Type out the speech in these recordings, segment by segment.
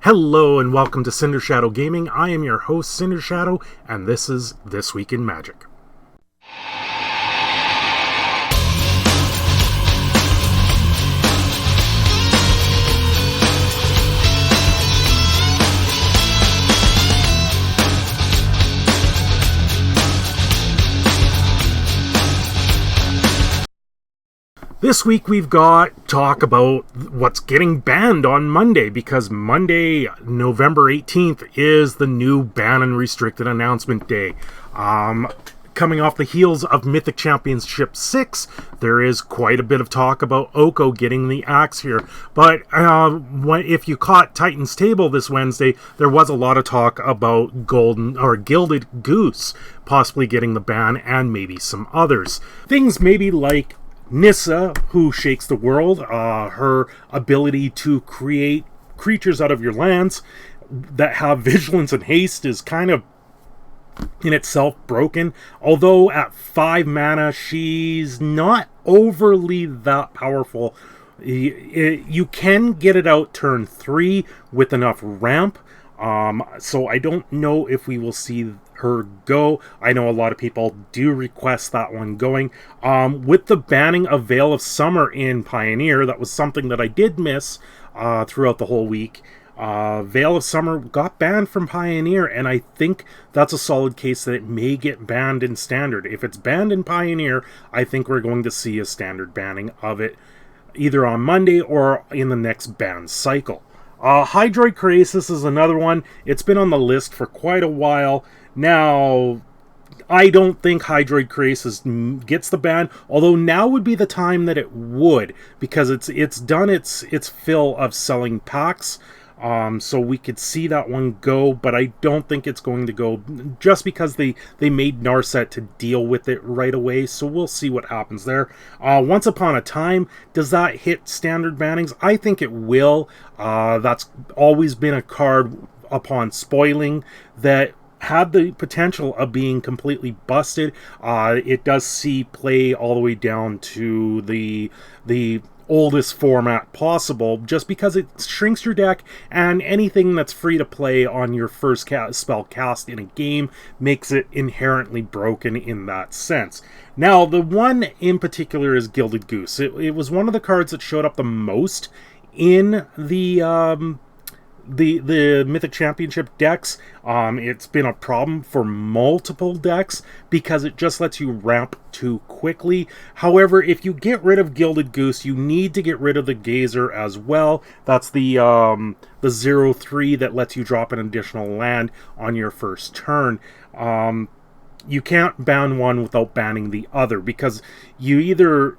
Hello and welcome to Cinder Shadow Gaming. I am your host, Cinder Shadow, and this is This Week in Magic. This week we've got talk about what's getting banned on Monday, because Monday, November 18th, is the new ban and restricted announcement day. Coming off the heels of Mythic Championship 6, there is quite a bit of talk about Oko getting the axe here. But if you caught Titan's Table this Wednesday, there was a lot of talk about Gilded Goose possibly getting the ban, and maybe some others. Things maybe like Nissa, who shakes the world, her ability to create creatures out of your lands that have vigilance and haste is kind of in itself broken. Although at 5 mana, she's not overly that powerful. You can get it out turn 3 with enough ramp. So I don't know if we will see her go. I know a lot of people do request that one going. With the banning of Veil of Summer in Poineer, that was something that I did miss throughout the whole week. Veil of Summer got banned from Poineer, and I think that's a solid case that it may get banned in Standard. If it's banned in Poineer, I think we're going to see a Standard banning of it either on Monday or in the next ban cycle. Hydroid Krasis is another one. It's been on the list for quite a while. Now, I don't think Hydroid Krasis gets the ban, although now would be the time that it would, because it's done its fill of selling packs. So we could see that one go, but I don't think it's going to go, just because they made Narset to deal with it right away. So we'll see what happens there. Once Upon a Time, does that hit Standard bannings? I think it will. That's always been a card upon spoiling that had the potential of being completely busted. It does see play all the way down to the oldest format possible, just because it shrinks your deck, and anything that's free to play on your first spell cast in a game makes it inherently broken in that sense. Now, the one in particular is Gilded Goose. It was one of the cards that showed up the most in the Mythic Championship decks. It's been a problem for multiple decks because it just lets you ramp too quickly. However, if you get rid of Gilded Goose, you need to get rid of the Gazer as well. That's the 0/3 that lets you drop an additional land on your first turn. You can't ban one without banning the other, because you either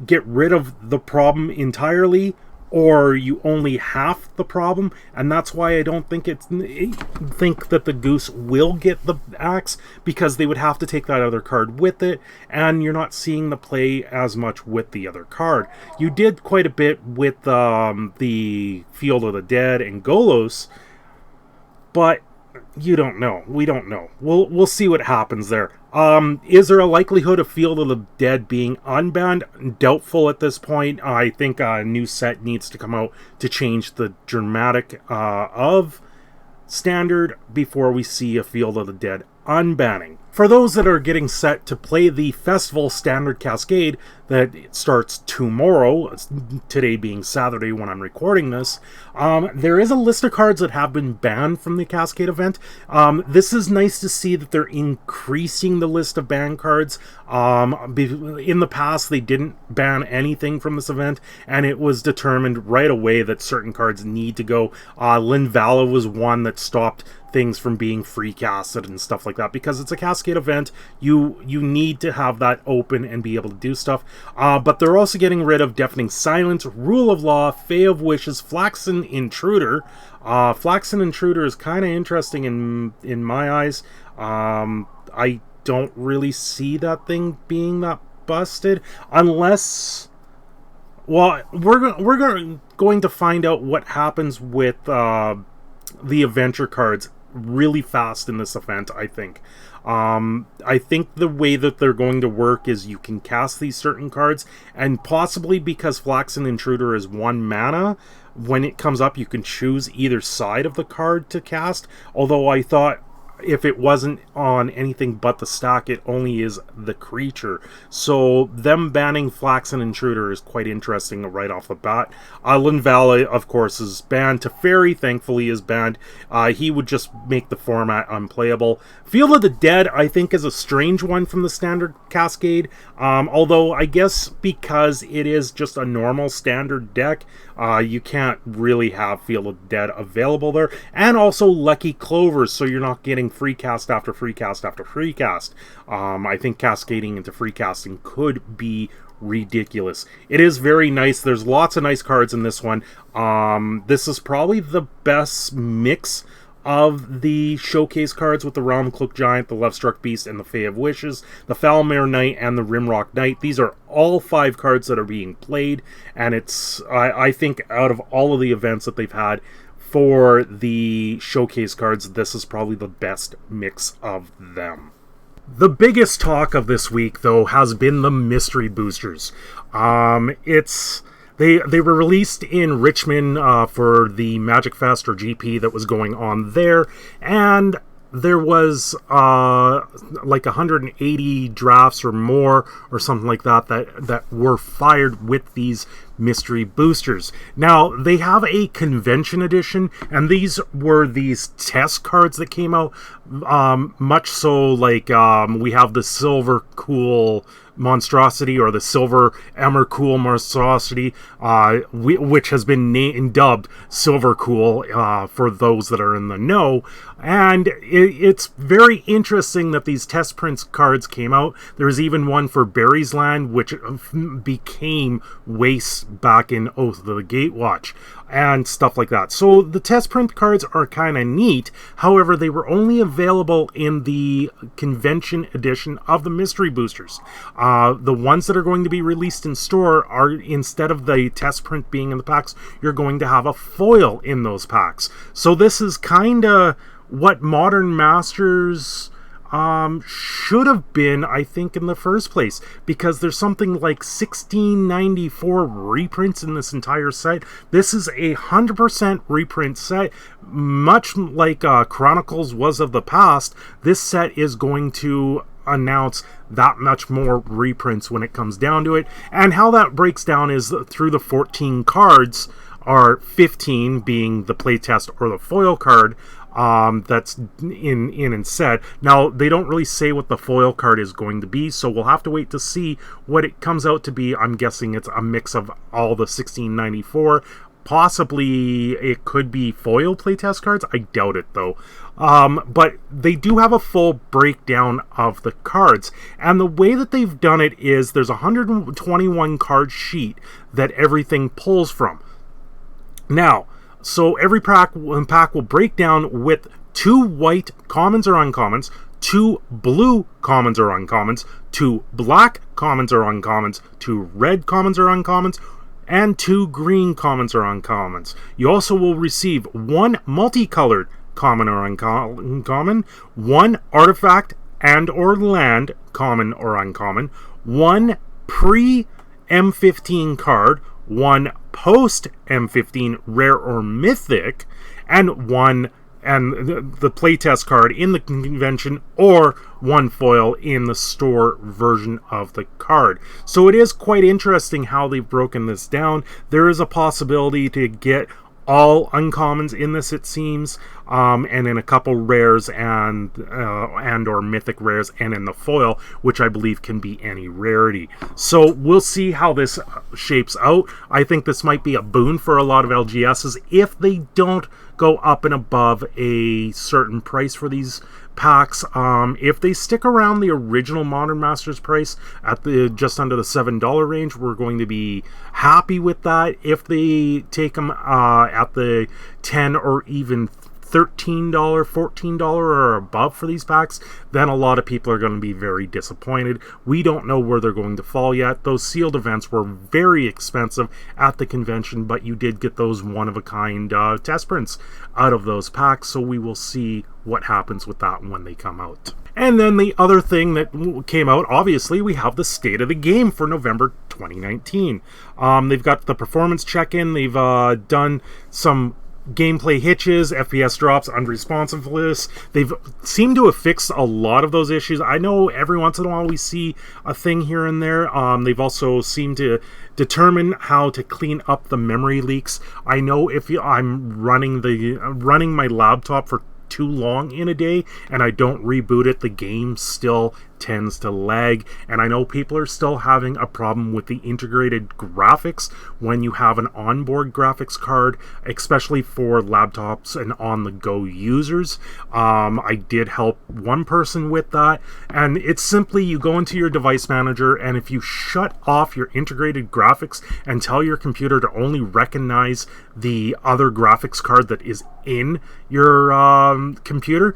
get rid of the problem entirely or you only half the problem, and that's why I don't think that the Goose will get the axe, because they would have to take that other card with it, and you're not seeing the play as much with the other card. You did quite a bit with the Field of the Dead and Golos, but you don't know. We don't know. We'll see what happens there. Is there a likelihood of Field of the Dead being unbanned? Doubtful at this point. I think a new set needs to come out to change the dramatic of Standard before we see a Field of the Dead unbanning. For those that are getting set to play the Festival Standard Cascade that starts tomorrow, today being Saturday when I'm recording this, there is a list of cards that have been banned from the Cascade event. This is nice to see that they're increasing the list of banned cards. In the past, they didn't ban anything from this event, and it was determined right away that certain cards need to go. Linvala was one that stopped things from being free casted and stuff like that, because it's a Cascade event. You need to have that open and be able to do stuff. But they're also getting rid of Deafening Silence, Rule of Law, Fae of Wishes, Flaxen Intruder. Flaxen Intruder is kind of interesting in my eyes. I don't really see that thing being that busted, unless, well, we're going to find out what happens with the adventure cards really fast in this event, I think. I think the way that they're going to work is you can cast these certain cards, and possibly because Flaxen Intruder is 1 mana, when it comes up you can choose either side of the card to cast, although I thought if it wasn't on anything but the stack, it only is the creature. So them banning Flaxen Intruder is quite interesting right off the bat. Linvala, of course, is banned. Teferi, thankfully, is banned. He would just make the format unplayable. Field of the Dead, I think, is a strange one from the standard Cascade. Although, I guess because it is just a normal standard deck, you can't really have Field of the Dead available there. And also Lucky Clovers, so you're not getting free cast after free cast after free cast. I think cascading into free casting could be ridiculous. It is very nice. There's lots of nice cards in this one. This is probably the best mix of the showcase cards with the Realm Cloak Giant, the Lovestruck Beast, and the Fae of Wishes, the Foulmare Knight, and the Rimrock Knight. These are all 5 cards that are being played, and it's, I think, out of all of the events that they've had for the showcase cards, this is probably the best mix of them. The biggest talk of this week, though, has been the mystery boosters. They were released in Richmond for the Magic Fest or GP that was going on there, and there was like 180 drafts or more or something like that were fired with these mystery boosters. Now, they have a convention edition, and these were these test cards that came out, much so like we have the Silver Cool Monstrosity or the Silver Emmercool Monstrosity, which has been dubbed Silver Cool for those that are in the know. And it's very interesting that these test prints cards came out. There's even one for Barry's Land, which became Waste back in Oath of the Gatewatch and stuff like that. So the test print cards are kind of neat. However, they were only available in the convention edition of the mystery boosters. The ones that are going to be released in store are, instead of the test print being in the packs, you're going to have a foil in those packs. So this is kind of what Modern Masters should have been, I think, in the first place, because there's something like 1694 reprints in this entire set. This is a 100% reprint set, much like Chronicles was of the past. This set is going to announce that much more reprints when it comes down to it, and how that breaks down is through the 14 cards, or 15 being the playtest or the foil card, that's in set. Now, they don't really say what the foil card is going to be, so we'll have to wait to see what it comes out to be. I'm guessing it's a mix of all the 1694. Possibly it could be foil playtest cards. I doubt it, though. But they do have a full breakdown of the cards. And the way that they've done it is there's a 121 card sheet that everything pulls from. Now, so every pack will break down with 2 white commons or uncommons, 2 blue commons or uncommons, 2 black commons or uncommons, 2 red commons or uncommons, and 2 green commons or uncommons. You also will receive 1 multicolored common or uncommon, 1 artifact and or land common or uncommon, 1 pre-M15 card, 1 post M15 rare or mythic, and 1 the playtest card in the convention, or 1 foil in the store version of the card. So it is quite interesting how they've broken this down. There is a possibility to get all uncommons in this, it seems, and in a couple rares and or mythic rares, and in the foil, which I believe can be any rarity. So we'll see how this shapes out. I think this might be a boon for a lot of LGSs if they don't go up and above a certain price for these packs. If they stick around the original Modern Masters price at the just under the $7 range, we're going to be happy with that. If they take them at the 10 or even $13, $14 or above for these packs, then a lot of people are going to be very disappointed. We don't know where they're going to fall yet. Those sealed events were very expensive at the convention, but you did get those one-of-a-kind test prints out of those packs, so we will see what happens with that when they come out. And then the other thing that came out, obviously, we have the State of the Game for November 2019. They've got the performance check-in. They've done some gameplay hitches, FPS drops, unresponsiveness. They've seemed to have fixed a lot of those issues. I know every once in a while we see a thing here and there. They've also seemed to determine how to clean up the memory leaks. I know if I'm running my laptop for too long in a day and I don't reboot it, the game still tends to lag, and I know people are still having a problem with the integrated graphics when you have an onboard graphics card, especially for laptops and on-the-go users. I did help one person with that, and it's simply you go into your device manager, and if you shut off your integrated graphics and tell your computer to only recognize the other graphics card that is in your computer,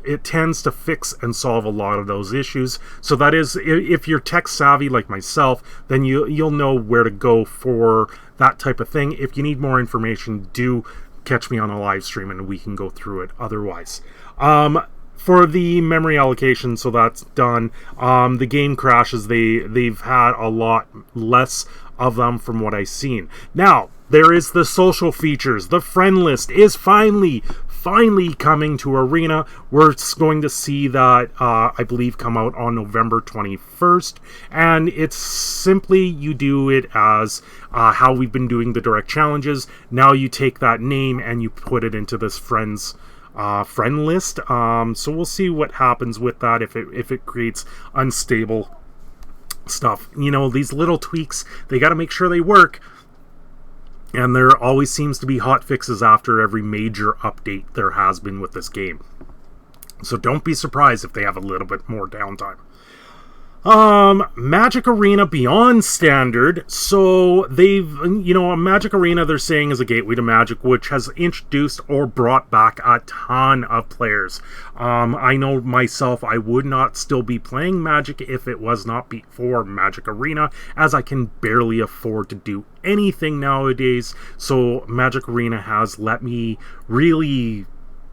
it tends to fix and solve a lot of those issues. So that is, if you're tech savvy like myself, then you'll know where to go for that type of thing. If you need more information, do catch me on a live stream and we can go through it otherwise. For the memory allocation, so that's done. The game crashes, they've had a lot less of them from what I've seen. Now, there is the social features. The friend list is finally coming to Arena. We're going to see that, I believe, come out on November 21st. And it's simply, you do it as how we've been doing the direct challenges. Now you take that name and you put it into this friend list. So we'll see what happens with that, if it creates unstable stuff. You know, these little tweaks, they got to make sure they work. And there always seems to be hot fixes after every major update there has been with this game. So don't be surprised if they have a little bit more downtime. Magic Arena Beyond Standard. So they've, Magic Arena, they're saying, is a gateway to Magic, which has introduced or brought back a ton of players. I know myself, I would not still be playing Magic if it was not for Magic Arena, as I can barely afford to do anything nowadays. So Magic Arena has let me really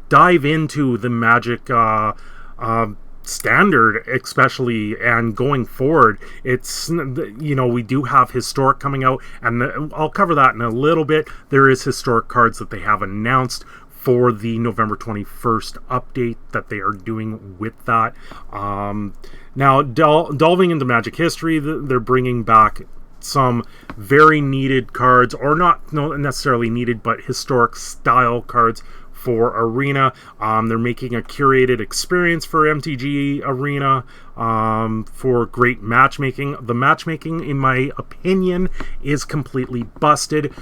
dive into the Magic standard, especially, and going forward, it's, we do have historic coming out, and I'll cover that in a little bit. There is historic cards that they have announced for the November 21st update that they are doing with that. Now, delving into Magic history, they're bringing back some very needed cards, or not necessarily needed, but historic style cards for Arena. They're making a curated experience for MTG Arena for great matchmaking. The matchmaking, in my opinion, is completely busted.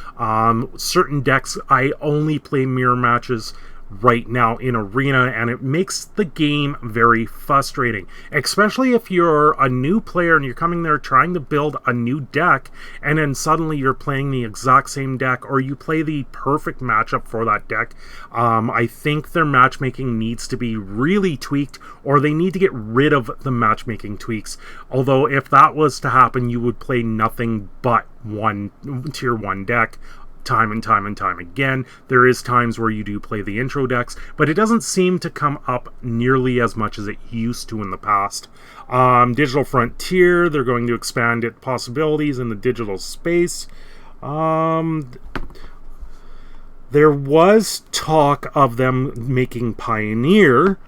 Certain decks, I only play mirror matches right now in Arena, and it makes the game very frustrating, especially if you're a new player and you're coming there trying to build a new deck, and then suddenly you're playing the exact same deck, or you play the perfect matchup for that deck. I think their matchmaking needs to be really tweaked, or they need to get rid of the matchmaking tweaks. Although if that was to happen, you would play nothing but one tier 1 deck time and time again. There is times where you do play the intro decks, but it doesn't seem to come up nearly as much as it used to in the past. Digital Frontier, they're going to expand its possibilities in the digital space. There was talk of them making Pioneer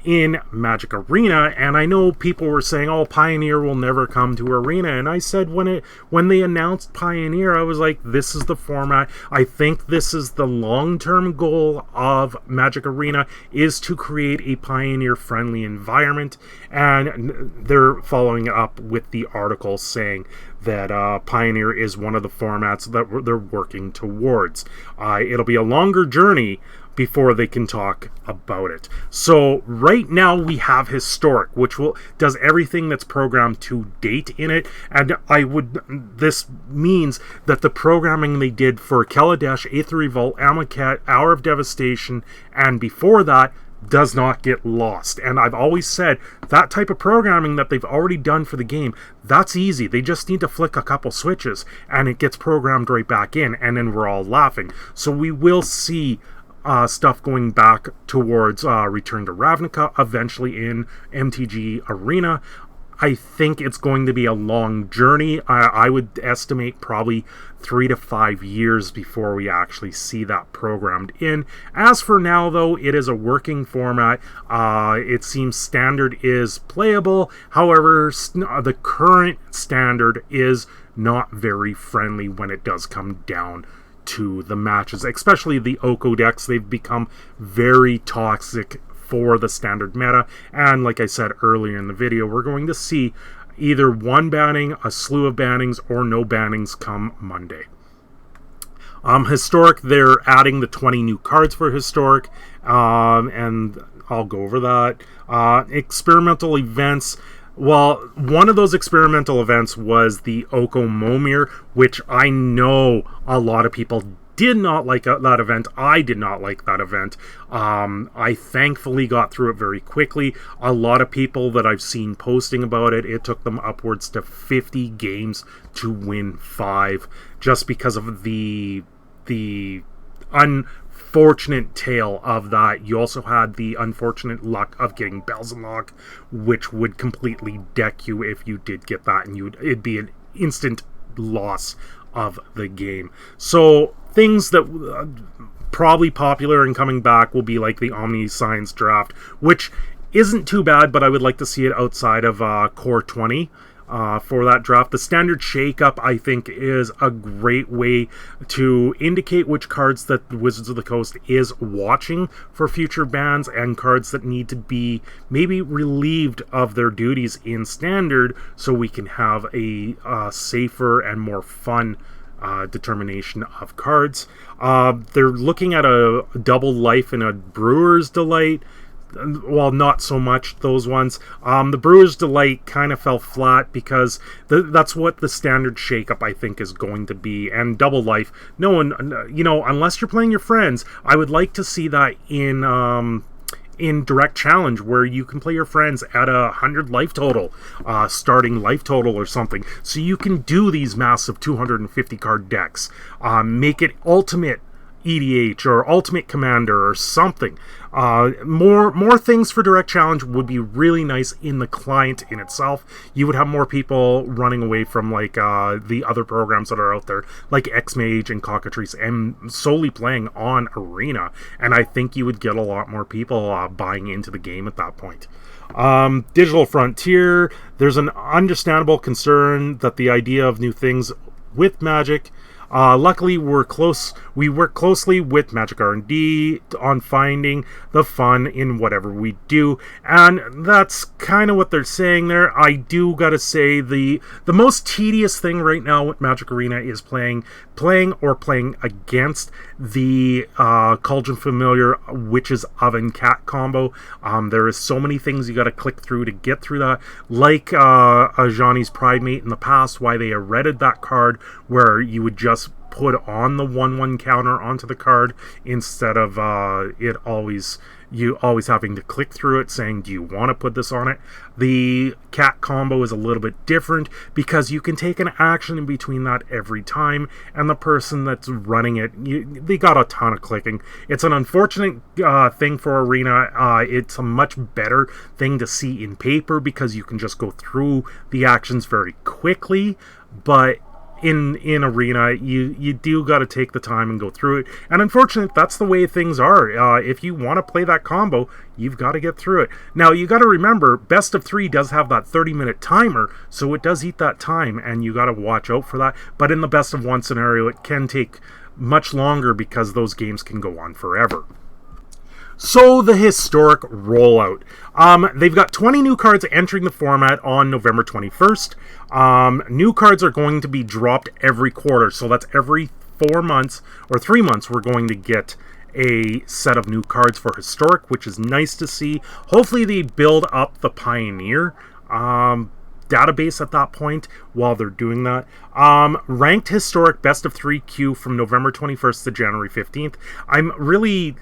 in Magic Arena, and I know people were saying, oh, Pioneer will never come to Arena, and I said when they announced Pioneer, I was like, this is the format. I think this is the long-term goal of Magic Arena, is to create a Pioneer-friendly environment, and they're following up with the article saying that Pioneer is one of the formats that they're working towards. It'll be a longer journey before they can talk about it. So right now we have Historic, which does everything that's programmed to date in it, and this means that the programming they did for Kaladesh, Aether Revolt, Amonkhet, Hour of Devastation, and before that does not get lost. And I've always said that type of programming that they've already done for the game, that's easy. They just need to flick a couple switches and it gets programmed right back in, and then we're all laughing. So we will see stuff going back towards Return to Ravnica eventually in MTG Arena. I think it's going to be a long journey. I would estimate probably 3 to 5 years before we actually see that programmed in. As for now, though, it is a working format. It seems Standard is playable. However, the current Standard is not very friendly when it does come down to the matches, especially the Oko decks. They've become very toxic for the Standard meta, and like I said earlier in the video, we're going to see either one banning, a slew of bannings, or no bannings come Monday. Historic, they're adding the 20 new cards for Historic, and I'll go over that. Experimental events. Well, one of those experimental events was the Oko Momir, which I know a lot of people did not like that event. I did not like that event. I thankfully got through it very quickly. A lot of people that I've seen posting about it, it took them upwards to 50 games to win 5, just because of the unfortunate tale of that. You also had the unfortunate luck of getting Bells and Lock, which would completely deck you if you did get that, and it'd be an instant loss of the game. So things that probably popular and coming back will be like the Omniscience draft, which isn't too bad, but I would like to see it outside of Core 20 for that draft. The Standard Shakeup, I think, is a great way to indicate which cards that Wizards of the Coast is watching for future bans, and cards that need to be maybe relieved of their duties in Standard, so we can have a safer and more fun determination of cards. They're looking at a Double Life and a Brewer's Delight. Well, not so much those ones. The Brewer's Delight kind of fell flat because that's what the Standard Shakeup, I think, is going to be. And Double Life, no one, unless you're playing your friends, I would like to see that in Direct Challenge, where you can play your friends at 100 life total, starting life total or something, so you can do these massive 250 card decks. Make it Ultimate EDH or Ultimate Commander or something. More things for Direct Challenge would be really nice in the client in itself. You would have more people running away from like the other programs that are out there, like X-Mage and Cockatrice, and solely playing on Arena, and I think you would get a lot more people buying into the game at that point. Digital Frontier, there's an understandable concern that the idea of new things with Magic. Luckily, we work closely with Magic R&D on finding the fun in whatever we do, and that's kind of what they're saying there. I do gotta say, the most tedious thing right now with Magic Arena is playing against the Cauldron Familiar Witch's Oven Cat combo. There is so many things you gotta click through to get through that, like Ajani's Pride Mate in the past, why they erected that card, where you would just put on the 1/1 counter onto the card instead of you always having to click through it saying, do you want to put this on it? The cat combo is a little bit different because you can take an action in between that every time, and the person that's running it, they got a ton of clicking. It's an unfortunate thing for Arena. It's a much better thing to see in paper because you can just go through the actions very quickly, but in Arena, you do got to take the time and go through it, and unfortunately that's the way things are. If you want to play that combo, you've got to get through it. Now you got to remember, best of 3 does have that 30-minute timer, so it does eat that time, and you got to watch out for that. But in the best of 1 scenario, it can take much longer because those games can go on forever. So the historic rollout. They've got 20 new cards entering the format on November 21st. New cards are going to be dropped every quarter. So that's every 4 months or 3 months we're going to get a set of new cards for historic, which is nice to see. Hopefully they build up the Poineer database at that point while they're doing that. Ranked historic best of 3 queue from November 21st to January 15th. I'm really,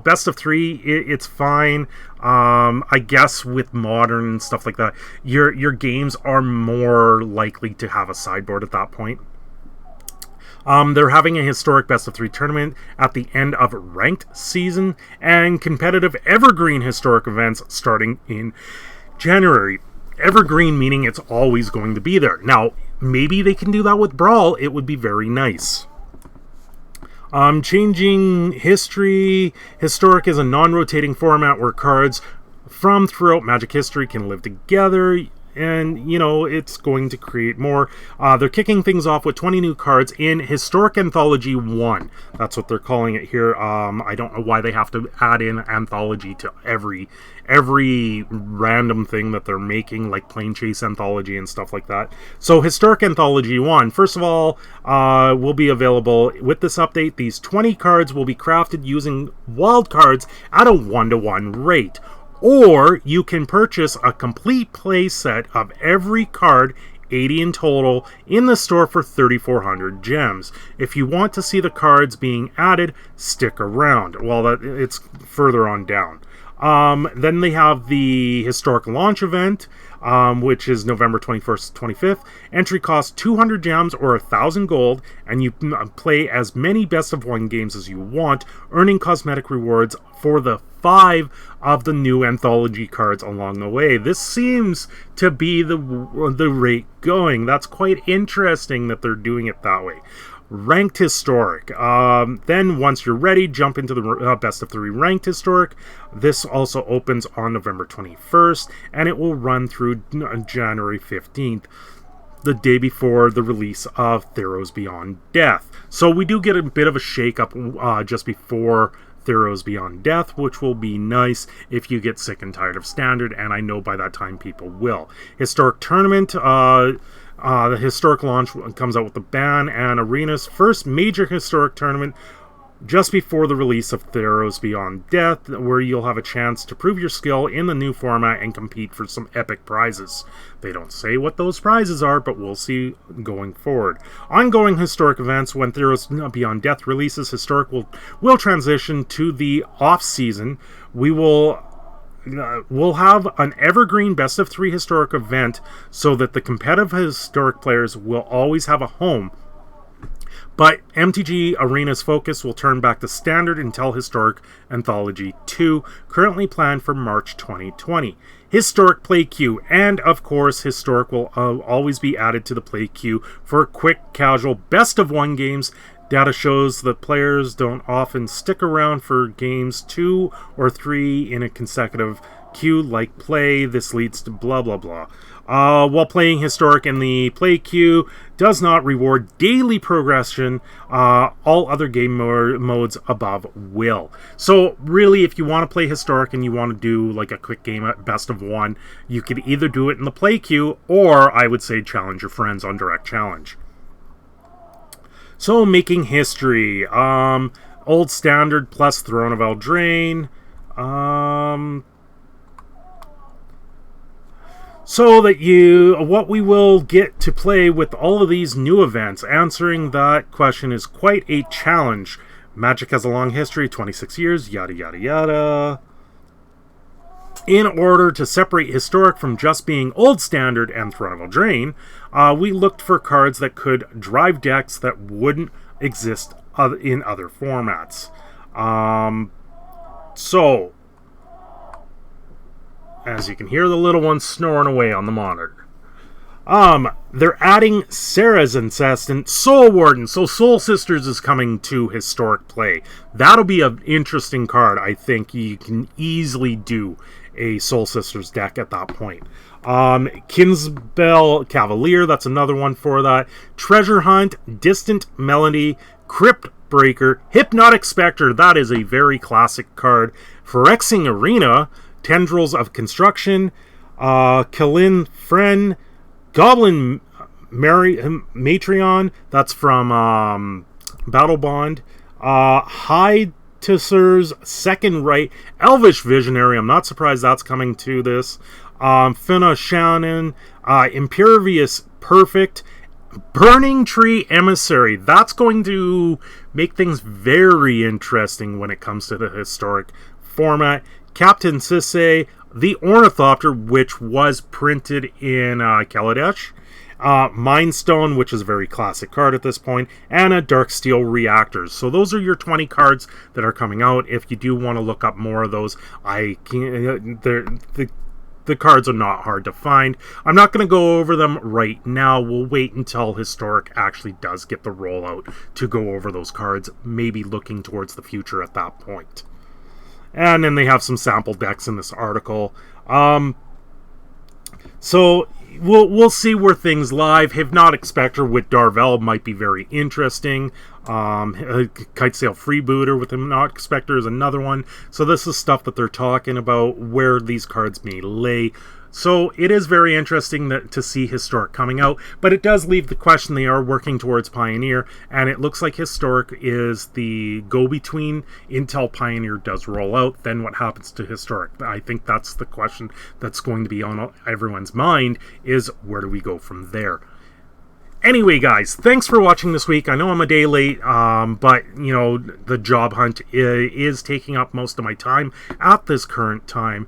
best of 3, it's fine. I guess with modern and stuff like that, your games are more likely to have a sideboard at that point. They're having a historic best of 3 tournament at the end of ranked season and competitive evergreen historic events starting in January. Evergreen meaning it's always going to be there. Now, maybe they can do that with Brawl. It would be very nice. Changing history. Historic is a non-rotating format where cards from throughout Magic history can live together. And, it's going to create more. They're kicking things off with 20 new cards in Historic Anthology 1. That's what they're calling it here. I don't know why they have to add in Anthology to every random thing that they're making, like Plane Chase Anthology and stuff like that. So Historic Anthology 1, first of all, will be available with this update. These 20 cards will be crafted using wild cards at a 1-to-1 rate. Or you can purchase a complete play set of every card, 80 in total, in the store for 3,400 gems. If you want to see the cards being added, stick around. Well, it's further on down. Then they have the Historic Launch event, which is November 21st, 25th. Entry costs 200 gems or 1,000 gold, and you play as many best of 1 games as you want, earning cosmetic rewards for the 5 of the new anthology cards along the way. This seems to be the rate going. That's quite interesting that they're doing it that way. Ranked Historic. Then once you're ready, jump into the best of 3 Ranked Historic. This also opens on November 21st, and it will run through January 15th, the day before the release of Theros Beyond Death. So we do get a bit of a shake-up just before Theros Beyond Death, which will be nice if you get sick and tired of Standard, and I know by that time people will. Historic Tournament, the Historic Launch comes out with the ban and Arena's first major Historic Tournament just before the release of Theros Beyond Death, where you'll have a chance to prove your skill in the new format and compete for some epic prizes. They don't say what those prizes are, but we'll see going forward. Ongoing historic events. When Theros Beyond Death releases, Historic will transition to the off-season. We'll have an evergreen best of 3 historic event so that the competitive historic players will always have a home. But MTG Arena's focus will turn back to Standard until Historic Anthology 2, currently planned for March 2020. Historic Play Queue, and of course Historic will always be added to the Play Queue for quick, casual, best of 1 games. Data shows that players don't often stick around for games 2 or 3 in a consecutive queue like play. This leads to blah blah blah. While playing Historic in the play queue does not reward daily progression, all other game modes above will. So really, if you want to play Historic and you want to do like a quick game at best of 1, you could either do it in the play queue, or I would say challenge your friends on Direct Challenge. So making history, Old Standard plus Throne of Eldraine, so that what we will get to play with all of these new events. Answering that question is quite a challenge. Magic has a long history, 26 years, yada yada yada. In order to separate Historic from just being Old Standard and Throne of Eldraine, we looked for cards that could drive decks that wouldn't exist in other formats. So, as you can hear the little one snoring away on the monitor. They're adding Sarah's Incessant Soul Warden. So Soul Sisters is coming to Historic play. That'll be an interesting card. I think you can easily do a Soul Sisters deck at that point. Kinsbell Cavalier, that's another one for that. Treasure Hunt, Distant Melody, Crypt Heartbreaker, Hypnotic Spectre, that is a very classic card. Phyrexian Arena, Tendrils of Construction, Killin Friend, Goblin Matreon, that's from Battle Bond, Hydaticer's Second Right, Elvish Visionary, I'm not surprised that's coming to this, Finna Shannon, Impervious Perfect, Burning Tree Emissary. That's going to make things very interesting when it comes to the historic format. Captain Sisay, the Ornithopter, which was printed in Kaladesh. Mindstone, which is a very classic card at this point, and a Darksteel Reactors. So those are your 20 cards that are coming out. If you do want to look up more of those, the cards are not hard to find. I'm not going to go over them right now. We'll wait until Historic actually does get the rollout to go over those cards, maybe looking towards the future at that point. And then they have some sample decks in this article. So we'll see where things lie. Hypnotic Spectre with Darvel might be very interesting. Kitesail Freebooter with Hypnotic Spectre is another one. So this is stuff that they're talking about, where these cards may lay. So it is very interesting to see Historic coming out, but it does leave the question. They are working towards Pioneer, and it looks like Historic is the go-between until Pioneer does roll out. Then what happens to Historic? I think that's the question that's going to be on everyone's mind, is where do we go from there? Anyway, guys, thanks for watching this week. I know I'm a day late, but, you know, the job hunt is taking up most of my time at this current time.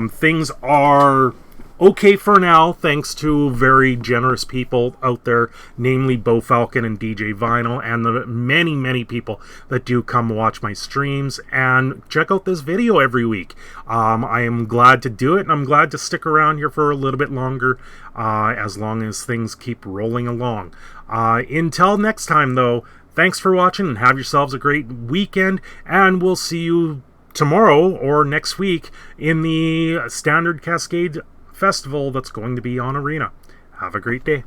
Things are okay for now, thanks to very generous people out there, namely Bo Falcon and DJ Vinyl, and the many, many people that do come watch my streams and check out this video every week. I am glad to do it, and I'm glad to stick around here for a little bit longer, as long as things keep rolling along. Until next time, though, thanks for watching, and have yourselves a great weekend, and we'll see you tomorrow or next week in the Standard Cascade Festival that's going to be on Arena. Have a great day.